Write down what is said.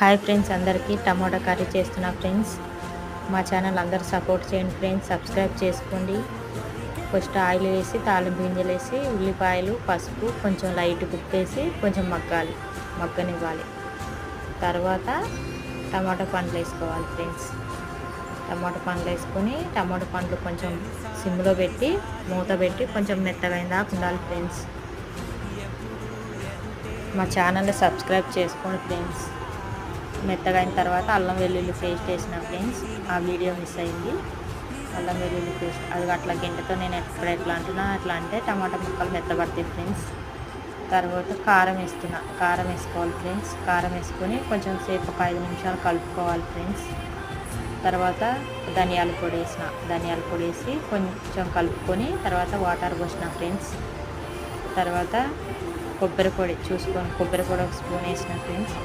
Hi friends, అందరికీ టమాటా curry చేస్తున్నా friends. మా ఛానల్ అందరు సపోర్ట్ చేయండి ఫ్రెండ్స్. సబ్స్క్రైబ్ చేసుకోండి. ఫస్ట్ ఆయిల్ వేసి తాలింపు గింజలు వేసి ఉల్లిపాయలు, పసుపు, కొంచెం లైట్ ఉప్పు వేసి కొంచెం మగ్గనివ్వాలి. తర్వాత టమాటా పండ్లు వేసుకోవాలి ఫ్రెండ్స్. టమాటా పండ్లు వేసుకొని టమాటా పండ్లు కొంచెం సిమ్లో పెట్టి మూత పెట్టి కొంచెం మెత్తగా దాకా ఉండాలి ఫ్రెండ్స్. మా ఛానల్ని సబ్స్క్రైబ్ చేసుకోండి ఫ్రెండ్స్. మెత్తగా అయిన తర్వాత అల్లం వెల్లుల్లి పేస్ట్ వేసిన ఫ్రెండ్స్. ఆ వీడియో మిస్ అయింది. అల్లం వెల్లుల్లి పేస్ట్ అది అట్లా గంటతో నేను ఎట్లా అంటున్నా అట్లా అంటే టమాటా ముక్కలు మెత్తబడతాయి ఫ్రెండ్స్. తర్వాత కారం వేసుకోవాలి ఫ్రెండ్స్. కారం వేసుకొని కొంచెం సేపు ఒక 5 నిమిషాలు కలుపుకోవాలి ఫ్రెండ్స్. తర్వాత ధనియాల పొడి వేసి కొంచెం కలుపుకొని తర్వాత వాటర్ పోసిన ఫ్రెండ్స్. తర్వాత కొబ్బరి పొడి ఒక స్పూన్ వేసిన ఫ్రెండ్స్.